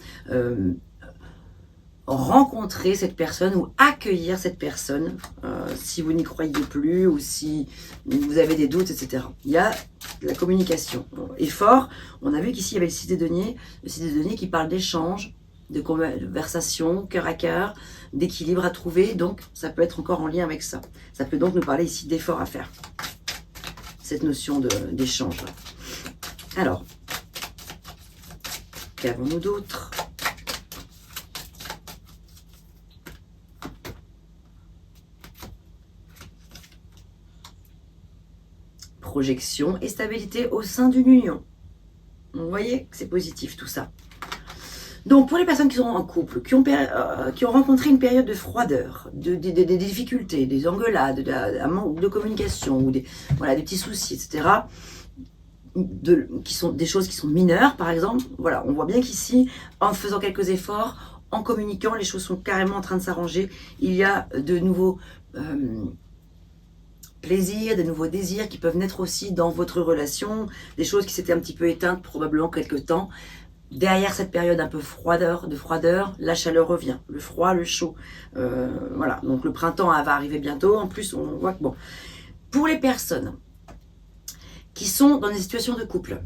rencontrer cette personne ou accueillir cette personne si vous n'y croyez plus ou si vous avez des doutes, etc. Il y a la communication. Effort, on a vu qu'ici il y avait le 6 des deniers qui parle d'échange, de conversation, cœur à cœur, d'équilibre à trouver, donc ça peut être encore en lien avec ça. Ça peut donc nous parler ici d'efforts à faire, cette notion d'échange. Alors, qu'avons-nous d'autre? Projection et stabilité au sein d'une union. Vous voyez que c'est positif tout ça. Donc pour les personnes qui sont en couple, qui ont rencontré une période de froideur, des difficultés, des engueulades, un manque de communication, ou des petits soucis, etc., qui sont des choses qui sont mineures, par exemple, voilà, on voit bien qu'ici, en faisant quelques efforts, en communiquant, les choses sont carrément en train de s'arranger. Il y a de nouveaux plaisirs, de nouveaux désirs qui peuvent naître aussi dans votre relation, des choses qui s'étaient un petit peu éteintes probablement quelque temps. Derrière cette période un peu de froideur, la chaleur revient, le froid, le chaud. Voilà, donc le printemps va arriver bientôt. En plus, on voit que pour les personnes qui sont dans des situations de couple,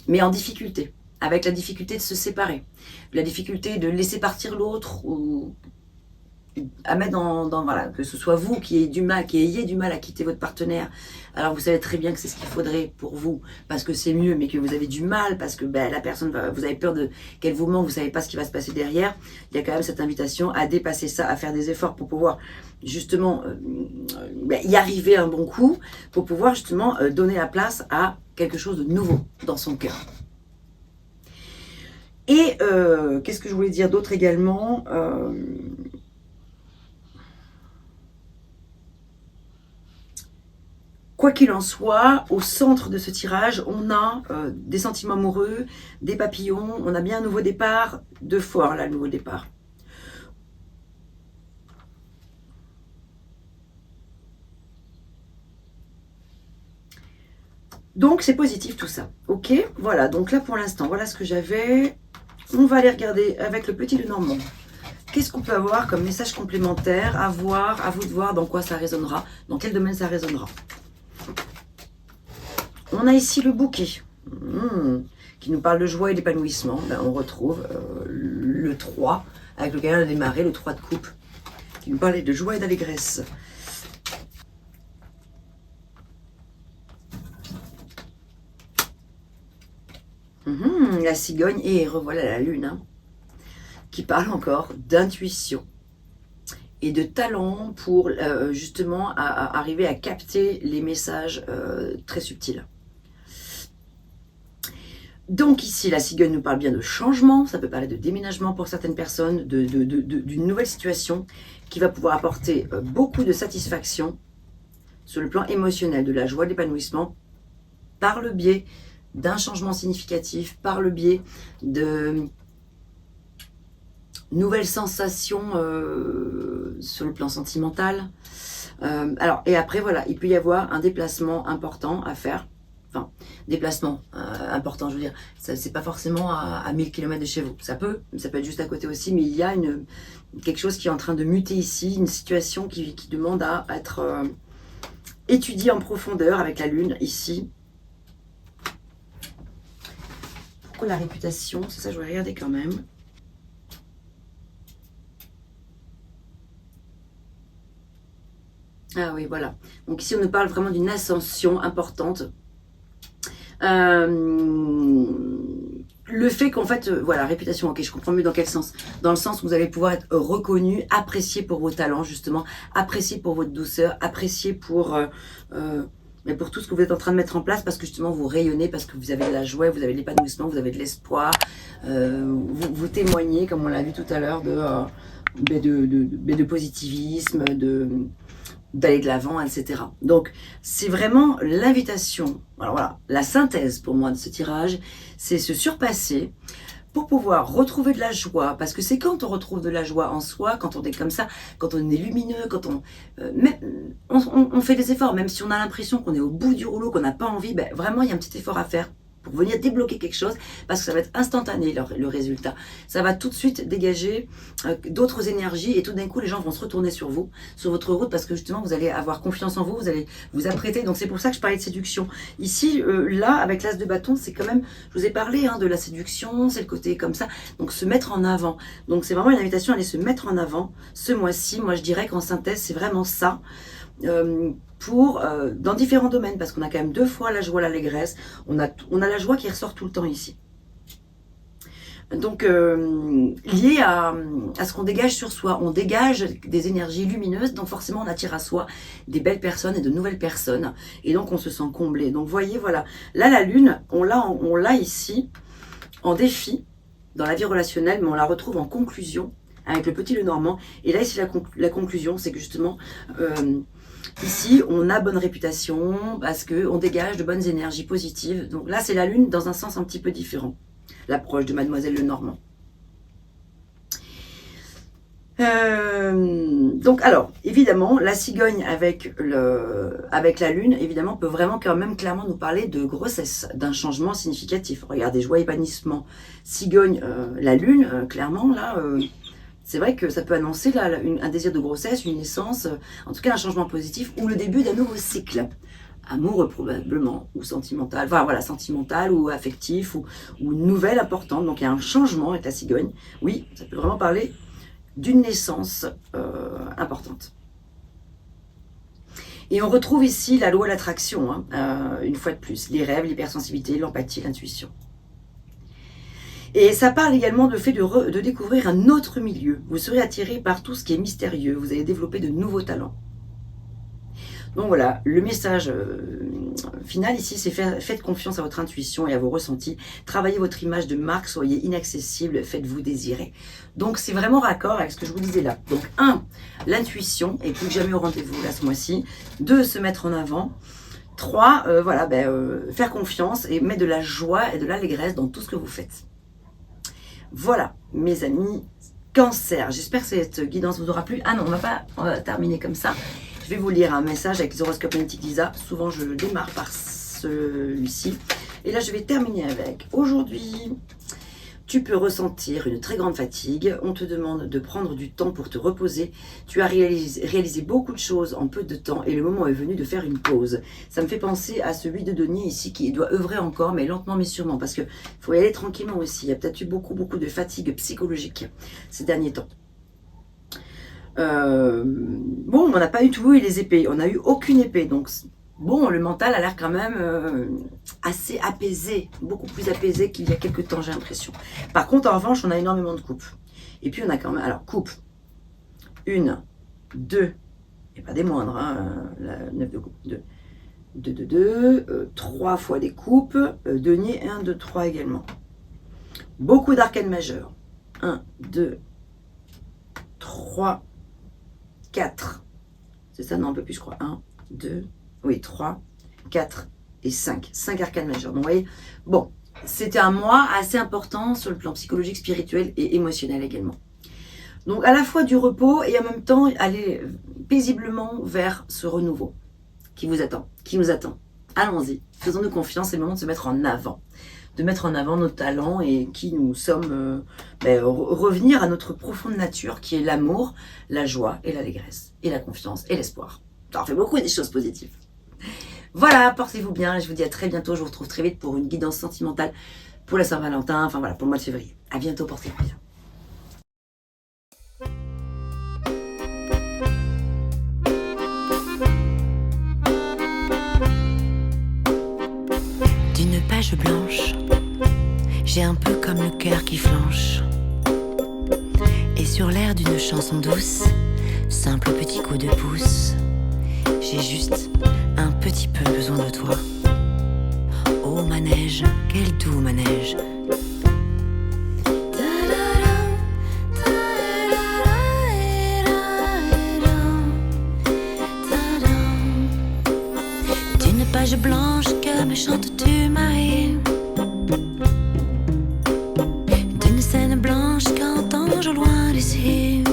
mais en difficulté, avec la difficulté de se séparer, la difficulté de laisser partir l'autre, ou à mettre voilà, que ce soit vous qui ayez du mal à quitter votre partenaire. Alors vous savez très bien que c'est ce qu'il faudrait pour vous, parce que c'est mieux, mais que vous avez du mal, parce que la personne, vous avez peur qu'elle vous mente, vous savez pas ce qui va se passer derrière. Il y a quand même cette invitation à dépasser ça, à faire des efforts pour pouvoir justement y arriver un bon coup, pour pouvoir justement donner la place à quelque chose de nouveau dans son cœur. Et qu'est-ce que je voulais dire d'autre également? Quoi qu'il en soit, au centre de ce tirage, on a des sentiments amoureux, des papillons, on a bien un nouveau départ, de fort là, le nouveau départ. Donc c'est positif tout ça, ok? Voilà, donc là pour l'instant, voilà ce que j'avais. On va aller regarder avec le petit Lenormand. Qu'est-ce qu'on peut avoir comme message complémentaire à voir, à vous de voir dans quoi ça résonnera, dans quel domaine ça résonnera. On a ici le bouquet, qui nous parle de joie et d'épanouissement. On retrouve le 3, avec lequel on a démarré, le 3 de coupe, qui nous parlait de joie et d'allégresse. La cigogne, et revoilà la lune, qui parle encore d'intuition et de talent pour justement arriver à capter les messages très subtils. Donc ici, la cigogne nous parle bien de changement, ça peut parler de déménagement pour certaines personnes, d'une nouvelle situation qui va pouvoir apporter beaucoup de satisfaction sur le plan émotionnel, de la joie, de l'épanouissement, par le biais d'un changement significatif, par le biais de nouvelles sensations sur le plan sentimental. Alors, et après, voilà, il peut y avoir un déplacement important à faire. Enfin, déplacement important, je veux dire, c'est pas forcément à 1000 km de chez vous. Ça peut être juste à côté aussi, mais il y a quelque chose qui est en train de muter ici, une situation qui demande à être étudiée en profondeur avec la Lune ici. Pourquoi la réputation? C'est ça, je vais regarder quand même. Ah oui, voilà. Donc ici, on nous parle vraiment d'une ascension importante. Le fait qu'en fait, voilà, réputation, ok, je comprends mieux dans quel sens. Dans le sens où vous allez pouvoir être reconnu, apprécié pour vos talents, justement, apprécié pour votre douceur, apprécié mais pour tout ce que vous êtes en train de mettre en place, parce que justement, vous rayonnez, parce que vous avez de la joie, vous avez de l'épanouissement, vous avez de l'espoir, vous témoignez, comme on l'a vu tout à l'heure, de positivisme, d'aller de l'avant, etc. Donc, c'est vraiment l'invitation. Alors voilà, la synthèse pour moi de ce tirage, c'est se surpasser pour pouvoir retrouver de la joie. Parce que c'est quand on retrouve de la joie en soi, quand on est comme ça, quand on est lumineux, quand on fait des efforts, même si on a l'impression qu'on est au bout du rouleau, qu'on n'a pas envie, ben, vraiment, il y a un petit effort à faire pour venir débloquer quelque chose, parce que ça va être instantané le résultat. Ça va tout de suite dégager d'autres énergies, et tout d'un coup les gens vont se retourner sur vous, sur votre route, parce que justement vous allez avoir confiance en vous, vous allez vous apprêter. Donc c'est pour ça que je parlais de séduction. Ici, là, avec l'as de bâton, c'est quand même, je vous ai parlé de la séduction, c'est le côté comme ça, donc se mettre en avant. Donc c'est vraiment une invitation à aller se mettre en avant ce mois-ci. Moi je dirais qu'en synthèse, c'est vraiment ça. Dans différents domaines, parce qu'on a quand même 2 fois la joie, l'allégresse, on a la joie qui ressort tout le temps ici. Donc, lié à ce qu'on dégage sur soi, on dégage des énergies lumineuses, donc forcément on attire à soi des belles personnes et de nouvelles personnes, et donc on se sent comblé. Donc, vous voyez, voilà, là la Lune, on l'a ici en défi dans la vie relationnelle, mais on la retrouve en conclusion avec le petit Lenormand. Et là ici la conclusion, c'est que justement ici, on a bonne réputation parce qu'on dégage de bonnes énergies positives. Donc là, c'est la Lune dans un sens un petit peu différent. L'approche de Mademoiselle Lenormand. Donc alors, évidemment, la cigogne avec la Lune, évidemment, peut vraiment quand même clairement nous parler de grossesse, d'un changement significatif. Regardez, joie, épanouissement, cigogne, la Lune, clairement, là... c'est vrai que ça peut annoncer là, un désir de grossesse, une naissance, en tout cas un changement positif, ou le début d'un nouveau cycle. Amoureux probablement, ou sentimental, enfin voilà, sentimental ou affectif, ou une nouvelle importante. Donc il y a un changement avec la cigogne. Oui, ça peut vraiment parler d'une naissance importante. Et on retrouve ici la loi de l'attraction, une fois de plus, les rêves, l'hypersensibilité, l'empathie, l'intuition. Et ça parle également du fait de découvrir un autre milieu. Vous serez attiré par tout ce qui est mystérieux. Vous allez développer de nouveaux talents. Donc voilà, le message final ici, c'est faites confiance à votre intuition et à vos ressentis. Travaillez votre image de marque, soyez inaccessible, faites-vous désirer. Donc c'est vraiment raccord avec ce que je vous disais là. Donc 1, l'intuition est plus que jamais au rendez-vous là ce mois-ci. 2, se mettre en avant. 3, faire confiance et mettre de la joie et de l'allégresse dans tout ce que vous faites. Voilà, mes amis, Cancer. J'espère que cette guidance vous aura plu. Ah non, on va terminer comme ça. Je vais vous lire un message avec les horoscopes magnétiques Lisa. Souvent, je démarre par celui-ci. Et là, je vais terminer avec aujourd'hui. Tu peux ressentir une très grande fatigue. On te demande de prendre du temps pour te reposer. Tu as réalisé beaucoup de choses en peu de temps et le moment est venu de faire une pause. Ça me fait penser à ce 8 de denier ici qui doit œuvrer encore, mais lentement mais sûrement, parce qu'il faut y aller tranquillement aussi. Il y a peut-être eu beaucoup de fatigue psychologique ces derniers temps. Bon, on n'a pas eu tout eu les épées. On n'a eu aucune épée, donc... Bon, le mental a l'air quand même assez apaisé, beaucoup plus apaisé qu'il y a quelques temps, j'ai l'impression. Par contre, en revanche, on a énormément de coupes. Et puis, on a quand même... Alors, coupe. 1, 2, et pas des moindres, la 9 de coupe. 2, 2, 2, 2, 3 fois des coupes, denier 1, 2, 3 également. Beaucoup d'arcanes majeures. 1, 2, 3, 4. C'est ça, non, un peu plus, je crois. 1, 2, oui, 3, 4 et 5. 5 arcanes majeures. Donc, vous voyez, bon, c'était un mois assez important sur le plan psychologique, spirituel et émotionnel également. Donc, à la fois du repos et en même temps, aller paisiblement vers ce renouveau qui vous attend, qui nous attend. Allons-y, faisons-nous confiance, c'est le moment de se mettre en avant. De mettre en avant nos talents et qui nous sommes, revenir à notre profonde nature qui est l'amour, la joie et l'allégresse, et la confiance et l'espoir. Ça en fait beaucoup des choses positives. Voilà, portez-vous bien, je vous dis à très bientôt, je vous retrouve très vite pour une guidance sentimentale pour la Saint-Valentin, enfin voilà, pour le mois de février. À bientôt, portez-vous bien. D'une page blanche, j'ai un peu comme le cœur qui flanche. Et sur l'air d'une chanson douce, simple petit coup de pouce, j'ai juste un petit peu besoin de toi. Oh manège, quel doux manège. D'une page blanche que me chantes-tu Marie? D'une scène blanche qu'entends-je au loin d'ici?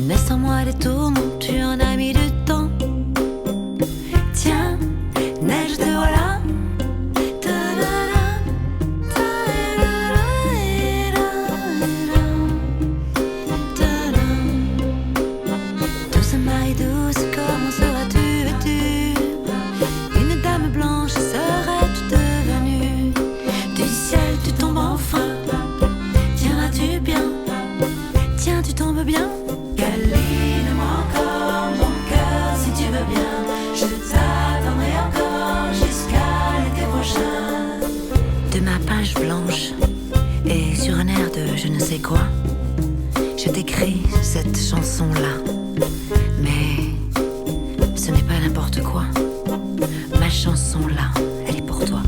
N'est-ce en moi des tourments, tu en as mis du temps. Tiens, neige te voilà. Douce Marie douce, comment seras-tu vêtue? Une dame blanche serais-tu devenue? Du ciel tu tombes enfin. Tiendras-tu bien? Tiens, tu tombes bien? Câline-moi encore mon cœur si tu veux bien. Je t'attendrai encore jusqu'à l'été prochain. De ma page blanche et sur un air de je ne sais quoi, je t'écris cette chanson-là. Mais ce n'est pas n'importe quoi. Ma chanson-là, elle est pour toi.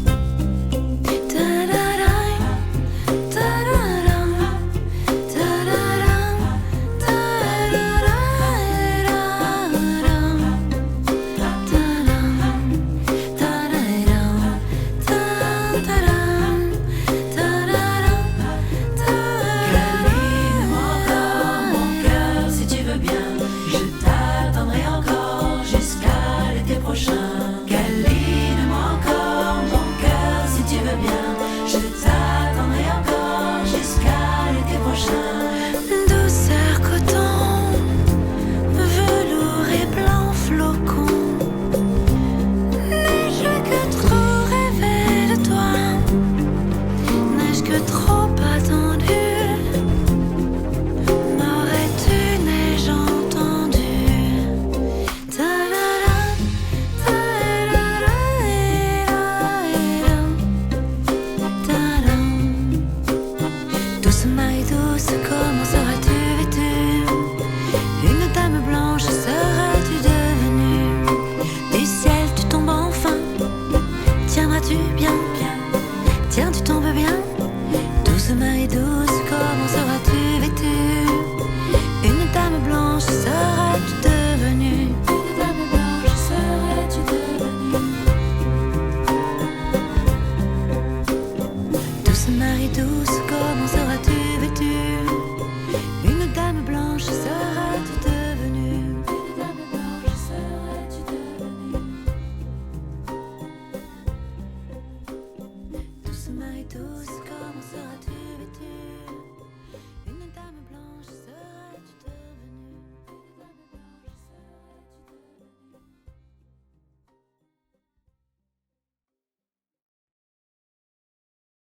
Douceur coton, velours et blanc flocon, neige que trop rêvé de toi, neige que trop attendue. M'aurais-tu neige entendue? Douce Marie douce, comment ça